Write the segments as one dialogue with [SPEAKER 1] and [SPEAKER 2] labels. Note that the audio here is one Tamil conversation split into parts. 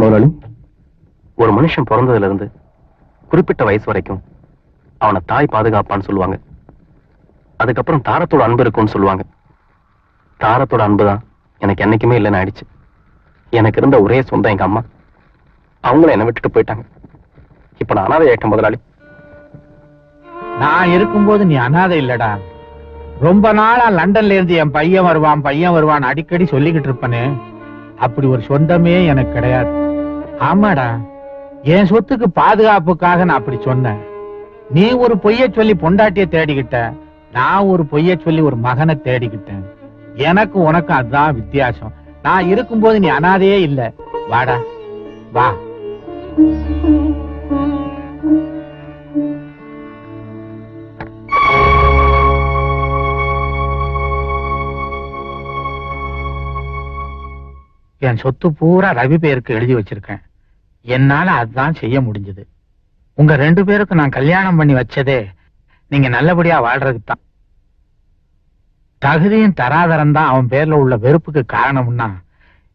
[SPEAKER 1] முதலாளி, ஒரு மனுஷன் பிறந்ததுல இருந்து குறிப்பிட்ட வயசு வரைக்கும் அவனை தாய் பாதுகாப்பான்னு சொல்லுவாங்க. அதுக்கப்புறம் தாரத்தோட அன்பு இருக்கும்னு சொல்லுவாங்க. தாரத்தோட அன்புதான் எனக்கு என்னைக்குமே இல்லைன்னு ஆயிடுச்சு. எனக்கு இருந்த ஒரே சொந்தம் எங்க அம்மா. அவங்களும் என்னை விட்டுட்டு போயிட்டாங்க. இப்ப நான் அனாதை ஆயிட்டேன் முதலாளி.
[SPEAKER 2] நான் இருக்கும்போது நீ அனாதை இல்லடா. ரொம்ப நாளா லண்டன்ல இருந்து என் பையன் வருவான் அடிக்கடி சொல்லிக்கிட்டு இருப்பனே, அப்படி ஒரு சொந்தமே எனக்கு கிடையாது. ஆமாடா, என் சொத்துக்கு பாதுகாப்புக்காக நான் அப்படி சொன்னேன். நீ ஒரு பொய்ய சொல்லி பொண்டாட்டிய தேடிக்கிட்ட, நான் ஒரு பொய்ய சொல்லி ஒரு மகனை தேடிக்கிட்டேன். எனக்கு உனக்கு அதுதான் வித்தியாசம். நான் இருக்கும்போது நீ அனாதையே இல்ல. வாடா வா. என் சொத்து பூரா ரவி பேருக்கு எழுதி வச்சிருக்கேன். என்னால அதுதான் செய்ய முடிஞ்சது. உங்க 2 பேருக்கு நான் கல்யாணம் பண்ணி வச்சதே நீங்க நல்லபடியா வாழ்றதுக்கு தான். தகுதியும் தராதரம் தான் அவன் பேர்ல உள்ள வெறுப்புக்கு காரணம்னா,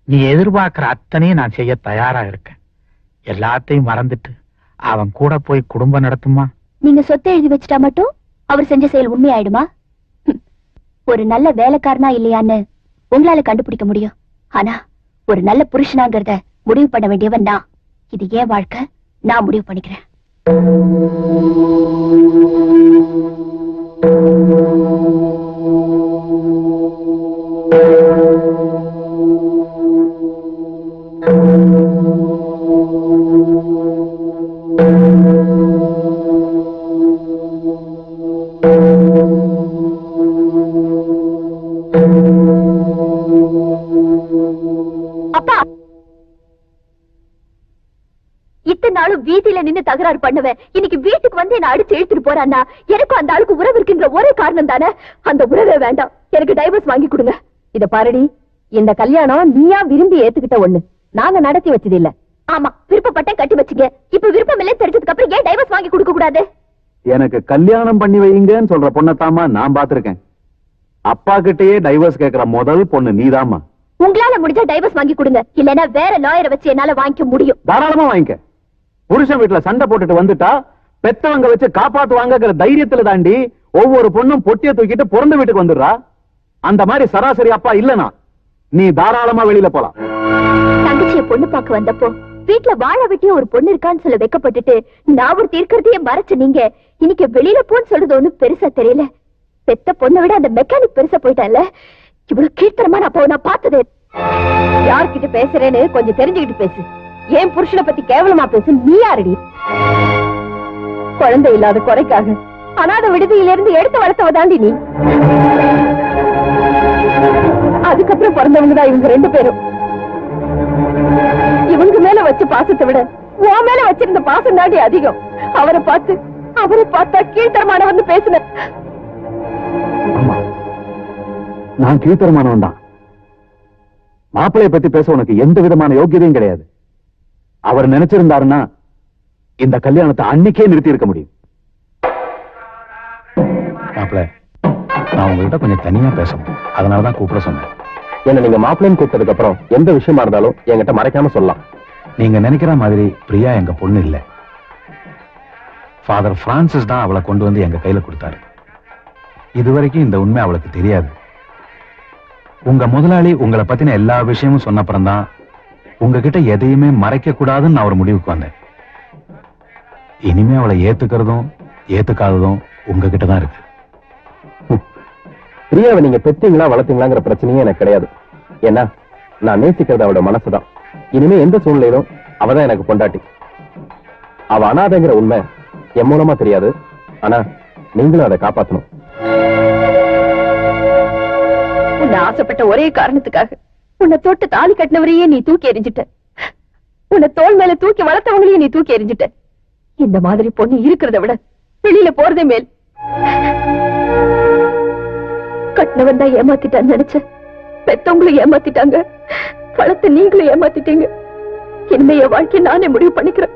[SPEAKER 2] நீ எதிர்பார்க்கிற அத்தனையும் நான் செய்ய தயாரா இருக்கேன். எல்லாத்தையும் மறந்துட்டு அவன் கூட போய் குடும்பம் நடத்துமா?
[SPEAKER 3] நீங்க சொத்தை எழுதி வச்சுட்டா மட்டும் அவர் செஞ்ச செயல் உண்மையாயிடுமா? ஒரு நல்ல வேலைக்காரனா இல்லையான்னு உங்களால கண்டுபிடிக்க முடியும். ஆனா ஒரு நல்ல புருஷனாங்கிறத முடிவு பண்ண வேண்டியவன் நான். இது ஏன் வாழ்க்கை, நான் முடிவு பண்ணிக்கிறேன். அப்பா, இத்தனை நாளும் வீதியில நின்னு தகராறு பண்ணுவேன். இன்னைக்கு வீட்டுக்கு வந்து என்ன அடிச்சு இழுத்துட்டு போறான்னா, எனக்கும் அந்த ஆளுக்கு உறவு இருக்கின்ற ஒரே காரணம் தானே. அந்த உறவே வேண்டாம், எனக்கு டைவர்ஸ் வாங்கி கொடுங்க. இத பாருடி, இந்த கல்யாணம் நீயா விரும்பி ஏத்துக்கிட்ட ஒண்ணு, நாங்க நடத்தி வச்சது இல்ல. ஆமா, விருப்பப்பட்டேன், கட்டி வச்சுங்க. இப்ப விருப்பம் இல்ல தெரிஞ்சதுக்கு அப்புறம் ஏன் டைவர்ஸ் வாங்கி கொடுக்க கூடாது?
[SPEAKER 1] எனக்கு கல்யாணம் பண்ணி வைங்கன்னு சொல்ற பொண்ணத்தாமா நான் பாத்திருக்கேன். அப்பா கிட்டயே டைவர்ஸ் கேட்கிற முதல் பொண்ணு நீதாமா.
[SPEAKER 3] உங்களால முடிஞ்சா டைவர்ஸ் வாங்கி கொடுங்க, இல்லனா வேற லாயரை வச்சு என்னால வாங்கிக்க முடியும்.
[SPEAKER 1] தாராளமா வாங்கிக்க. புருஷன் வீட்டுல சண்டை போட்டுட்டு வந்துட்டா பெத்தவங்க வச்சு காப்பாத்துவாங்கிற தைரியத்துல தாண்டி ஒவ்வொரு பொண்ணும் பொட்டிய தூக்கிட்டு பிறந்த வீட்டுக்கு வந்துடுறா. அந்த மாதிரி சராசரி அப்பா இல்லனா நீ தாராளமா வெளியில போலாம்.
[SPEAKER 3] தங்கச்சிய பொண்ணு பார்க்க வந்தப்போ வீட்டுல வாழ வெட்டிய ஒரு பொண்ணு இருக்கான்னு சொல்ல வைக்கப்பட்டுட்டு நான் ஒரு தீர்க்கறதையே மறைச்சு நீங்க இன்னைக்கு வெளியில போன்னு சொல்றது ஒண்ணு பெருசா தெரியல. பெத்த பொண்ணை விட அந்த மெக்கானிக் பெருசா போயிட்டால. இவ்வளவு கீர்த்தனமா நான் பார்த்தது. யார்கிட்ட பேசுறேன்னு கொஞ்சம் தெரிஞ்சுக்கிட்டு பேசு. ஏன் புருஷனை பத்தி கேவலமா பேசு. நீ யாரடி? குழந்தை இல்லாத குறைக்காக அனாத விடுதியில இருந்து எடுத்து வளர்த்தவ தாண்டி நீ. அதுக்கப்புறம் பிறந்தவங்கதான் இவங்க 2 பேரும். இவங்க மேல வச்ச பாசத்தை விட உன் மேல வச்சிருந்த பாசம் தாண்டி அதிகம். அவரை பார்த்தா கீழ்த்தரமான வந்து பேசுன.
[SPEAKER 1] நான் கீழ்த்தரமானவன் தான். மாப்பிளைய பத்தி பேச உனக்கு எந்த விதமான யோக்கியதையும் கிடையாது. அவர் நினைச்சிருந்தாருன்னா இந்த கல்யாணத்தை அன்னைக்கே நிறுத்தி இருக்க முடியும். மாப்பிள, நான் உங்ககிட்ட கொஞ்சம் தனியா பேசணும், அதனாலதான் கூப்பிட சொன்னேன். என்ன நீங்க மாப்பிள்ளைன்னு கூப்பிட்டதுக்கு அப்புறம் எந்த விஷயமா இருந்தாலும் என்கிட்ட மறைக்காம சொல்லலாம். நீங்க நினைக்கிற மாதிரி பிரியா எங்க பொண்ணு இல்ல. ஃபாதர் பிரான்சிஸ் தான் அவளை கொண்டு வந்து எங்க கையில கொடுத்தாரு. இதுவரைக்கும் இந்த உண்மை அவளுக்கு தெரியாது. உங்க முதலாளி உங்களை பத்தின எல்லா விஷயமும் சொன்னப்புறம் தான் உங்ககிட்ட எதையுமே மறைக்க கூடாதுன்னு நான் ஒரு முடிவுக்கு வந்தேன். இனிமே அவளை ஏத்துக்கிறதும் ஏத்துக்காததும் உங்ககிட்ட தான் இருக்கு. பிரியாவை நீங்க பெற்றீங்களா வளர்த்தீங்களாங்கிற பிரச்சனையே எனக்கு கிடையாது. ஏன்னா நான் நேசிக்கிறது அவளோட மனசுதான். இனிமே எந்த சூழ்நிலையிலும் அவதான் எனக்கு பொண்டாட்டி. அவ அனாதைங்கிற உண்மை என் மூலமா தெரியாது. ஆனா நீங்களும் அதை காப்பாற்றணும்.
[SPEAKER 3] உன்னை ஆசைப்பட்ட ஒரே காரணத்துக்காக உன்னை தொட்டு தாலி கட்டினவரையே நீ தூக்கி எறிஞ்சிட்ட. உன்னை தோல் மேல தூக்கி வளர்த்தவங்களையே நீ தூக்கி எறிஞ்சிட்ட. இந்த மாதிரி பொண்ணு இருக்கிறத விட வெளியில போறதே மேல். கட்டினவன் தான் ஏமாத்திட்டான்னு நினைச்ச. பெத்தவங்களும் ஏமாத்திட்டாங்க, வளர்த்த நீங்களும் ஏமாத்திட்டீங்க. இனிமே என் வாழ்க்கையை நானே முடிவு பண்ணிக்கிறேன்.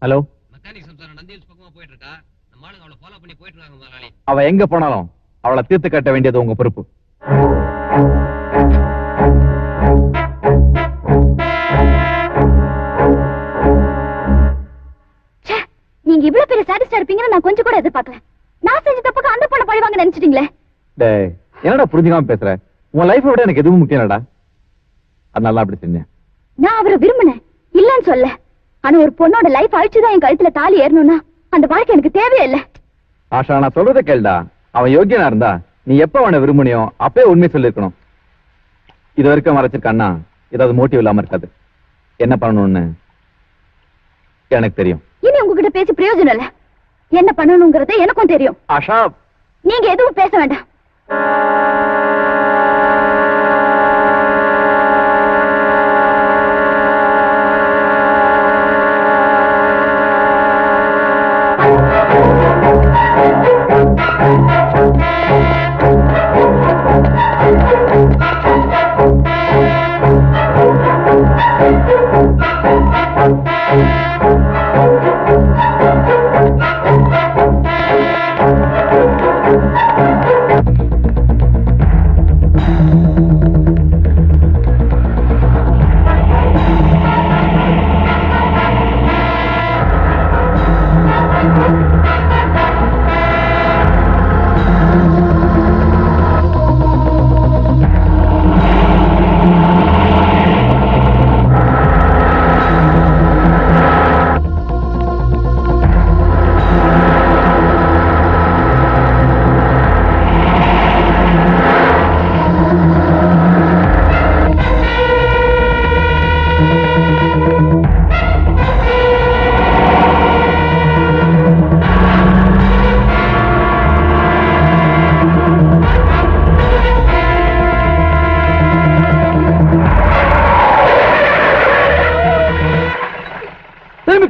[SPEAKER 2] ஹலோ,
[SPEAKER 4] மெக்கானிக் சம்சாரம் நந்தியல்ஸ் பக்கமா போயிட்டு இருக்கா. நம்ம ஆளுங்க அவளை ஃபாலோ பண்ணி போயிட்டு இருக்காங்க முதலாளி.
[SPEAKER 2] அவ எங்க போனாலும் அவளை தீர்த்து கட்ட வேண்டியது உங்க பொறுப்பு.
[SPEAKER 3] நீங்க இவ்வளவு பெரிய சாட்டிஸ்டா இருப்பீங்கன்னு நான் கொஞ்சம் கூட எதிர்பார்க்கல. நான் செஞ்ச தப்புக்கு அந்த பொண்ணை பழிவாங்க நினைச்சிட்டீங்களே.
[SPEAKER 2] டேய், என்னடா புரிஞ்சுக்காம பேசுற? உன் லைஃபை விட எனக்கு எதுவும் முக்கியம் இல்லடா. அதனால அப்படி செஞ்சேன்.
[SPEAKER 3] நான் அவரை விரும்பினேன், இல்லன்னு சொல்ல. ஆனா ஒரு பொண்ணோட லைஃப் அழிச்சுதான் என் கழுத்துல தாலி ஏறணும்னா அந்த வாழ்க்கை எனக்கு தேவையே இல்ல.
[SPEAKER 2] ஆஷா, நான் சொல்றத கேளுடா. அவன் யோக்கியனா இருந்தா நீ எப்ப அவனை விரும்பினியோ அப்பவே உண்மை சொல்லிருக்கணும். இது வரைக்கும் மறைச்சிருக்கான்னா ஏதாவது மோட்டிவ் இல்லாம இருக்காது. என்ன பண்ணணும்னு எனக்கு தெரியும்.
[SPEAKER 3] இனி உங்ககிட்ட பேசி பிரயோஜனம் இல்ல. என்ன பண்ணணுங்கிறது எனக்கும் தெரியும்.
[SPEAKER 2] ஆஷா,
[SPEAKER 3] நீங்க எதுவும் பேச வேண்டாம்.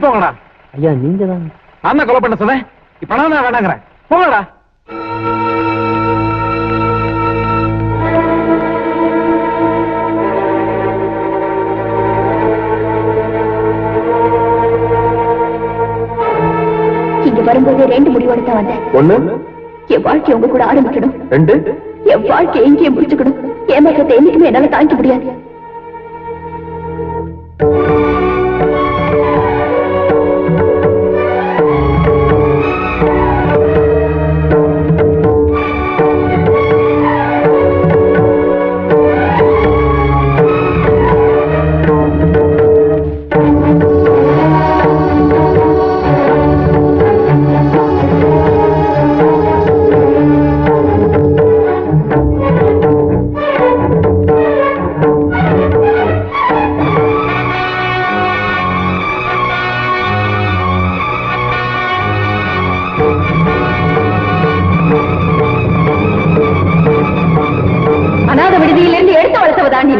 [SPEAKER 2] போங்கடா.
[SPEAKER 1] ஐயா, நீங்க தான்.
[SPEAKER 2] நான் தான் கொலை பண்ண சொன்னேன். இப்ப நான் வேணாங்கிறேன். போங்கடா.
[SPEAKER 3] இங்க வரும்போது 2 முடிவோட தான் வந்தேன்.
[SPEAKER 1] ஒண்ணு,
[SPEAKER 3] என் வாழ்க்கை உங்க கூட ஆரம்பிக்கணும்.
[SPEAKER 1] 2,
[SPEAKER 3] என் வாழ்க்கை எங்கேயே முடிச்சுக்கணும். ஏமாற்றத்தை என்னைக்குமே என்னால தாங்கிக்க முடியாது. அநாத விடுதியிலிருந்து எடுத்து வளர்த்தவதான் நீ.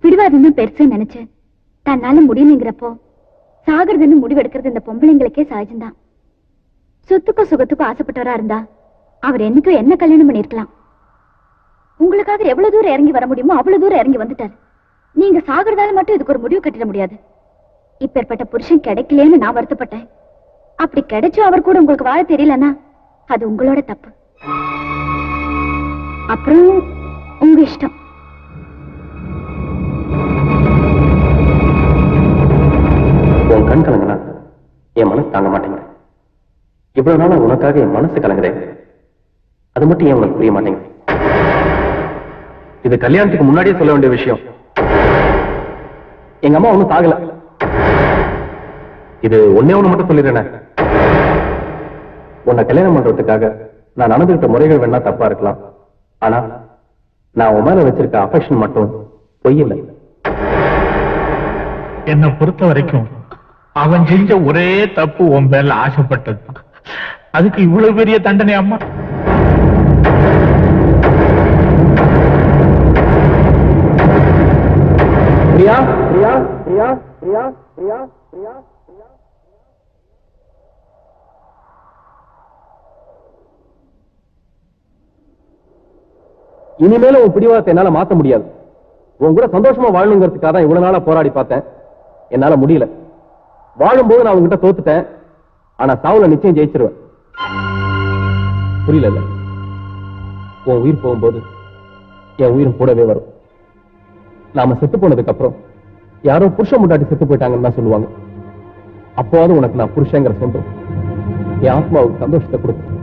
[SPEAKER 3] பிடிவாதம் பெருசு நினைச்சேன். தன்னால முடியலைங்கிறப்போ சாகிறதுன்னு முடிவெடுக்கிறது இந்த பொம்பளைங்களுக்கே சகஜம்தான். சொத்துக்கும் சுகத்துக்கும் ஆசைப்பட்டவரா இருந்தா அவர் என்னைக்கும் என்ன கல்யாணம் பண்ணிருக்கலாம். உங்களுக்காக எவ்வளவு தூரம் இறங்கி வர முடியுமோ அவ்வளவு தூரம் இறங்கி வந்துட்டார். நீங்க சாகிறதால மட்டும் இதுக்கு ஒரு முடிவு கட்டிட முடியாது. இப்பேற்பட்ட புருஷன் கிடைக்கலன்னு நான் வருத்தப்பட்டேன். அப்படி கிடைச்சும் அவர் கூட உங்களுக்கு வாழ தெரியலன்னா அது உங்களோட தப்பு. அப்புறம் உங்க இஷ்டம்.
[SPEAKER 1] உன் கண் கலங்கினா என் மனசு தாங்க மாட்டேங்குது. இவ்வளவு நாளா உனக்காக என் மனசு கலங்குதே, அது மட்டும் ஏன் உனக்கு புரிய மாட்டேங்குது? இது கல்யாணத்துக்கு முன்னாடியே சொல்ல வேண்டிய விஷயம். எங்க அம்மா ஒண்ணும் சாகல. இது ஒன்னே ஒண்ணு மட்டும் சொல்லிடுறேன். உன்னை கல்யாணம் பண்றதுக்காக நான் நடந்துகிட்ட முறைகள் வேணா தப்பா இருக்கலாம். ஆனா நான் உன் மேல வச்சிருக்க அஃபெக்ஷன் மட்டும் பொய் இல்லை.
[SPEAKER 2] என்னை பொறுத்த வரைக்கும் அவன் செஞ்ச ஒரே தப்பு உன் பேர்ல ஆசைப்பட்டது. அதுக்கு இவ்வளவு பெரிய தண்டனை அம்மா?
[SPEAKER 1] பிரியா பிரியா பிரியா பிரியா பிரியா பிரியா பிரியா. இனிமேல உன் பிடிவாதத்தை என்னால மாத்த முடியாது. உன் கூட சந்தோஷமா வாழணுங்கிறதுக்காக தான் இவ்வளவு நாளா போராடி பார்த்தேன். என்னால முடியல. வாழும்போது நான் உங்ககிட்ட தோத்துட்டேன். ஆனா சாவுல நிச்சயம் ஜெயிச்சிருவேன். புரியல? உன் உயிர் போகும்போது என் உயிரும் கூடவே வரும். நாம செத்து போனதுக்கு அப்புறம் யாரோ புருஷன் முன்னாடி செத்து போயிட்டாங்கன்னு தான் சொல்லுவாங்க. அப்போது உனக்கு நான் புருஷங்கிற சொந்தம் என் ஆத்மாவுக்கு சந்தோஷத்தை கொடுக்கும்.